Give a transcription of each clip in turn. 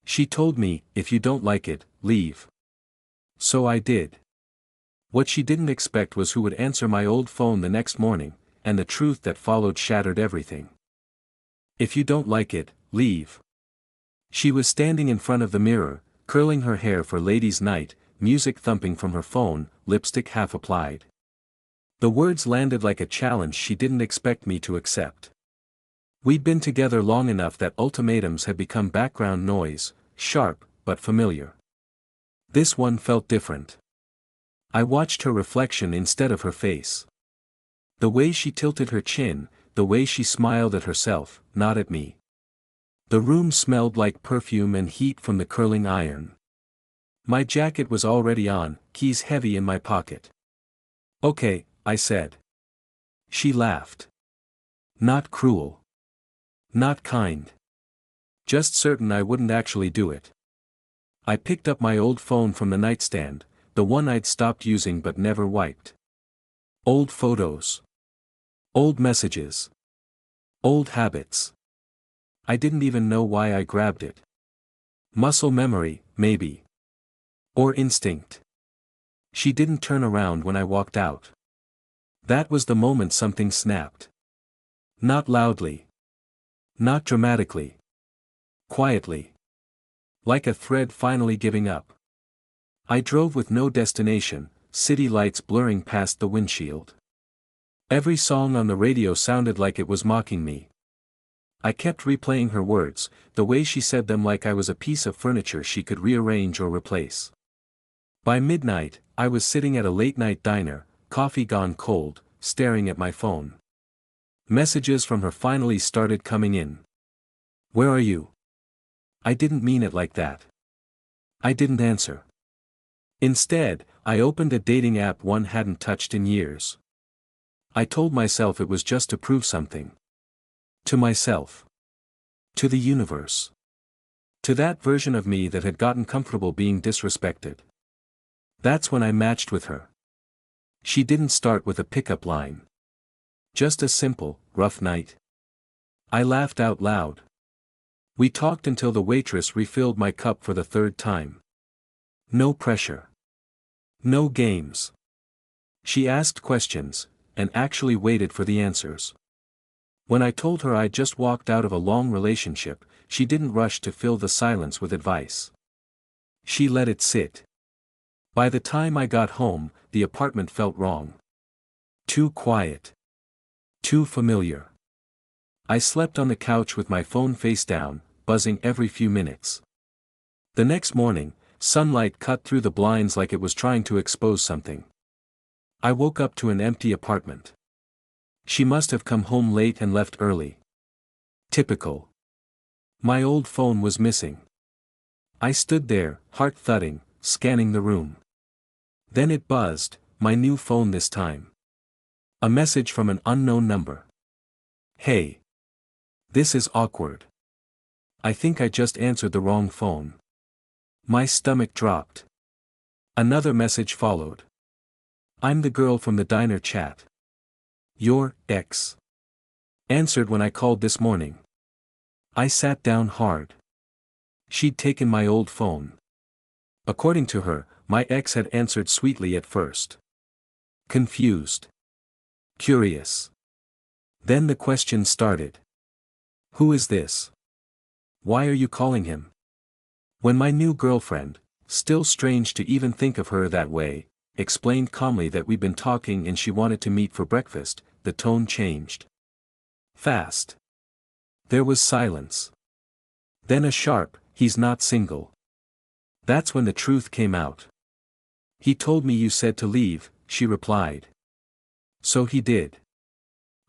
She told me, if you don't like it, leave. So I did. What she didn't expect was who would answer my old phone the next morning, and the truth that followed shattered everything. If you don't like it, leave. She was standing in front of the mirror, curling her hair for ladies' night, music thumping from her phone, lipstick half applied. The words landed like a challenge she didn't expect me to accept. We'd been together long enough that ultimatums had become background noise, sharp, but familiar. This one felt different. I watched her reflection instead of her face. The way she tilted her chin, the way she smiled at herself, not at me. The room smelled like perfume and heat from the curling iron. My jacket was already on, keys heavy in my pocket. Okay, I said. She laughed. Not cruel. Not kind. Just certain I wouldn't actually do it. I picked up my old phone from the nightstand, the one I'd stopped using but never wiped. Old photos. Old messages. Old habits. I didn't even know why I grabbed it. Muscle memory, maybe. Or instinct. She didn't turn around when I walked out. That was the moment something snapped. Not loudly. Not dramatically. Quietly. Like a thread finally giving up. I drove with no destination, city lights blurring past the windshield. Every song on the radio sounded like it was mocking me. I kept replaying her words, the way she said them like I was a piece of furniture she could rearrange or replace. By midnight, I was sitting at a late-night diner, coffee gone cold, staring at my phone. Messages from her finally started coming in. Where are you? I didn't mean it like that. I didn't answer. Instead, I opened a dating app one hadn't touched in years. I told myself it was just to prove something. To myself. To the universe. To that version of me that had gotten comfortable being disrespected. That's when I matched with her. She didn't start with a pickup line. Just a simple, rough night. I laughed out loud. We talked until the waitress refilled my cup for the third time. No pressure. No games. She asked questions, and actually waited for the answers. When I told her I'd just walked out of a long relationship, she didn't rush to fill the silence with advice. She let it sit. By the time I got home, the apartment felt wrong. Too quiet. Too familiar. I slept on the couch with my phone face down, buzzing every few minutes. The next morning, sunlight cut through the blinds like it was trying to expose something. I woke up to an empty apartment. She must have come home late and left early. Typical. My old phone was missing. I stood there, heart thudding, scanning the room. Then it buzzed, my new phone this time. A message from an unknown number. Hey. This is awkward. I think I just answered the wrong phone. My stomach dropped. Another message followed. I'm the girl from the diner chat. Your ex. Answered when I called this morning. I sat down hard. She'd taken my old phone. According to her, my ex had answered sweetly at first. Confused. Curious. Then the question started. Who is this? Why are you calling him? When my new girlfriend, still strange to even think of her that way, explained calmly that we'd been talking and she wanted to meet for breakfast, the tone changed. Fast. There was silence. Then a sharp, he's not single. That's when the truth came out. He told me you said to leave, she replied. So he did.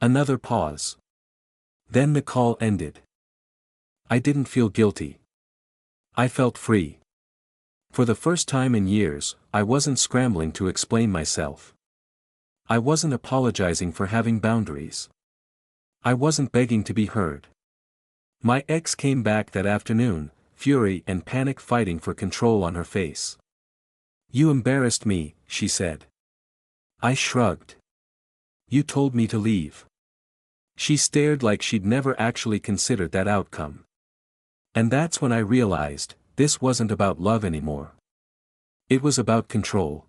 Another pause. Then the call ended. I didn't feel guilty. I felt free. For the first time in years, I wasn't scrambling to explain myself. I wasn't apologizing for having boundaries. I wasn't begging to be heard. My ex came back that afternoon, fury and panic fighting for control on her face. You embarrassed me, she said. I shrugged. You told me to leave. She stared like she'd never actually considered that outcome. And that's when I realized, This wasn't about love anymore. It was about control.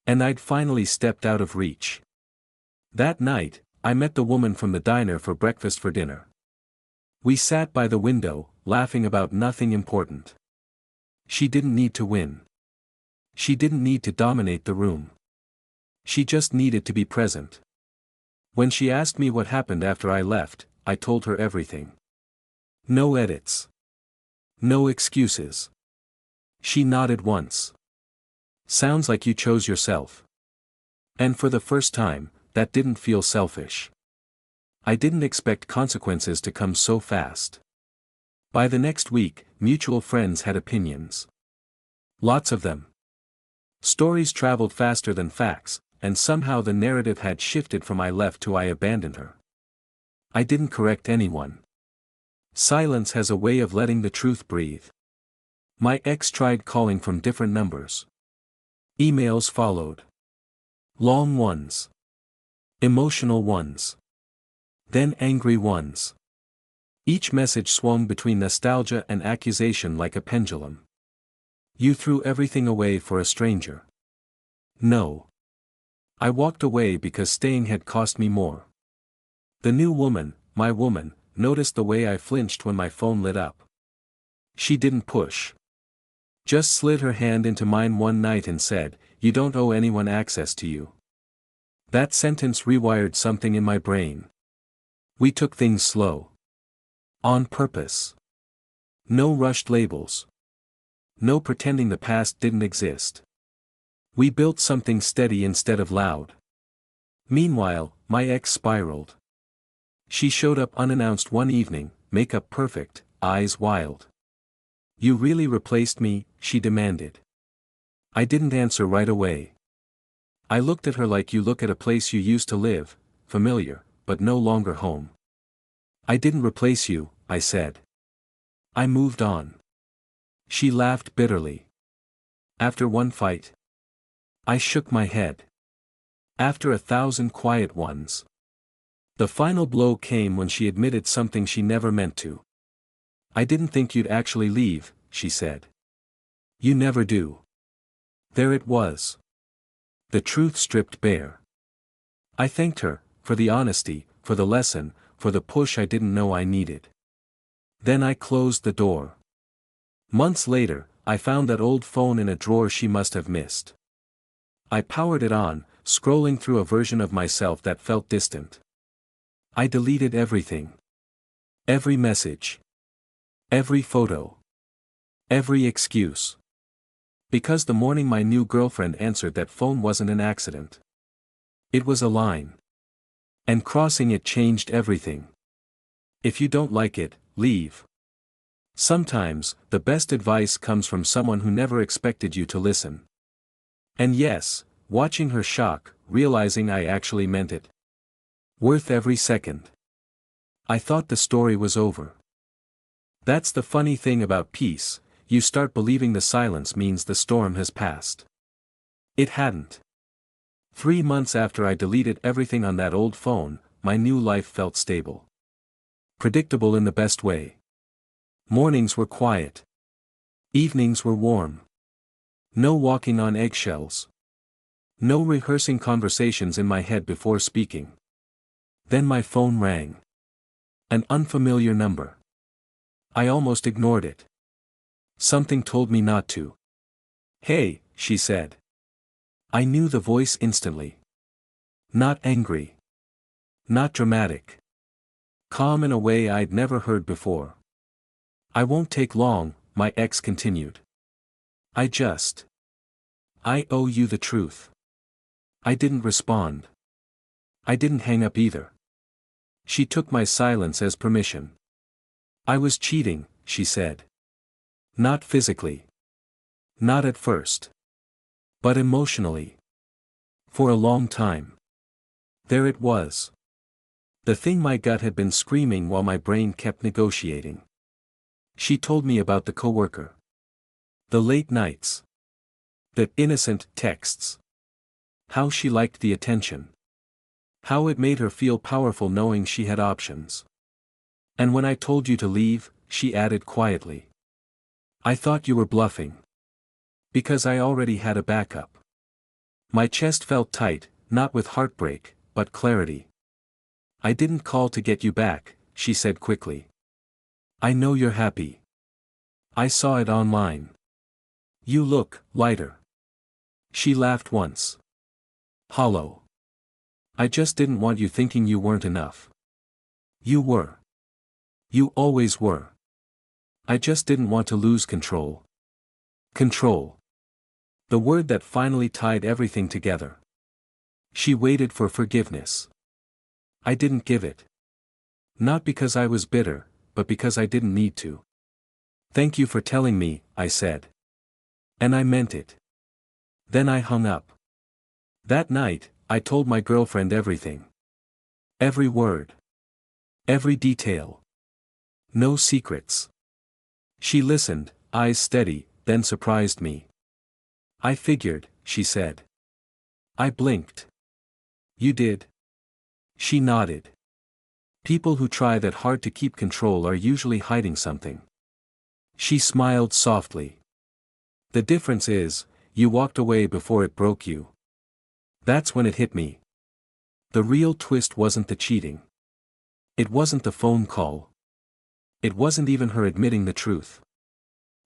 And I'd finally stepped out of reach. That night, I met the woman from the diner for breakfast for dinner. We sat by the window, laughing about nothing important. She didn't need to win. She didn't need to dominate the room. She just needed to be present. When she asked me what happened after I left, I told her everything. No edits. No excuses. She nodded once. Sounds like you chose yourself. And for the first time, that didn't feel selfish. I didn't expect consequences to come so fast. By the next week, mutual friends had opinions. Lots of them. Stories traveled faster than facts, and somehow the narrative had shifted from I left to I abandoned her. I didn't correct anyone. Silence has a way of letting the truth breathe. My ex tried calling from different numbers. Emails followed. Long ones. Emotional ones. Then angry ones. Each message swung between nostalgia and accusation like a pendulum. You threw everything away for a stranger. No. I walked away because staying had cost me more. The new woman, my woman, noticed the way I flinched when my phone lit up. She didn't push. Just slid her hand into mine one night and said, "You don't owe anyone access to you." That sentence rewired something in my brain. We took things slow. On purpose. No rushed labels. No pretending the past didn't exist. We built something steady instead of loud. Meanwhile, my ex spiraled. She showed up unannounced one evening, makeup perfect, eyes wild. "You really replaced me?" she demanded. I didn't answer right away. I looked at her like you look at a place you used to live, familiar, but no longer home. "I didn't replace you," I said. "I moved on." She laughed bitterly. "After one fight?" I shook my head. "After 1,000 quiet ones." The final blow came when she admitted something she never meant to. "I didn't think you'd actually leave," she said. "You never do." There it was. The truth stripped bare. I thanked her, for the honesty, for the lesson, for the push I didn't know I needed. Then I closed the door. Months later, I found that old phone in a drawer she must have missed. I powered it on, scrolling through a version of myself that felt distant. I deleted everything. Every message. Every photo. Every excuse. Because the morning my new girlfriend answered that phone wasn't an accident. It was a line. And crossing it changed everything. If you don't like it, leave. Sometimes, the best advice comes from someone who never expected you to listen. And yes, watching her shock, realizing I actually meant it. Worth every second. I thought the story was over. That's the funny thing about peace, you start believing the silence means the storm has passed. It hadn't. 3 months after I deleted everything on that old phone, my new life felt stable. Predictable in the best way. Mornings were quiet. Evenings were warm. No walking on eggshells. No rehearsing conversations in my head before speaking. Then my phone rang. An unfamiliar number. I almost ignored it. Something told me not to. "Hey," she said. I knew the voice instantly. Not angry. Not dramatic. Calm in a way I'd never heard before. "I won't take long," my ex continued. I owe you the truth." I didn't respond. I didn't hang up either. She took my silence as permission. "I was cheating," she said. "Not physically. Not at first. But emotionally. For a long time." There it was. The thing my gut had been screaming while my brain kept negotiating. She told me about the coworker. The late nights. The innocent texts. How she liked the attention. How it made her feel powerful knowing she had options. "And when I told you to leave," she added quietly. I thought you were bluffing. Because I already had a backup. My chest felt tight, not with heartbreak, but clarity. I didn't call to get you back, she said quickly. I know you're happy. I saw it online. You look lighter. She laughed once. Hollow. I just didn't want you thinking you weren't enough. You were. You always were. I just didn't want to lose control. Control. The word that finally tied everything together. She waited for forgiveness. I didn't give it. Not because I was bitter, but because I didn't need to. Thank you for telling me, I said. And I meant it. Then I hung up. That night, I told my girlfriend everything. Every word. Every detail. No secrets. She listened, eyes steady, then surprised me. I figured, she said. I blinked. You did? She nodded. People who try that hard to keep control are usually hiding something. She smiled softly. The difference is, you walked away before it broke you. That's when it hit me. The real twist wasn't the cheating. It wasn't the phone call. It wasn't even her admitting the truth.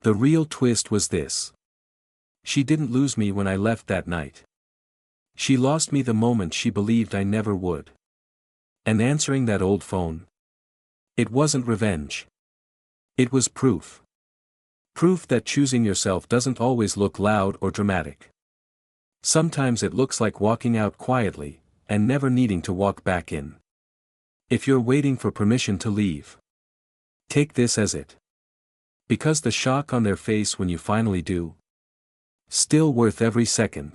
The real twist was this. She didn't lose me when I left that night. She lost me the moment she believed I never would. And answering that old phone. It wasn't revenge. It was proof. Proof that choosing yourself doesn't always look loud or dramatic. Sometimes it looks like walking out quietly, and never needing to walk back in. If you're waiting for permission to leave, take this as it. Because the shock on their face when you finally do, still worth every second.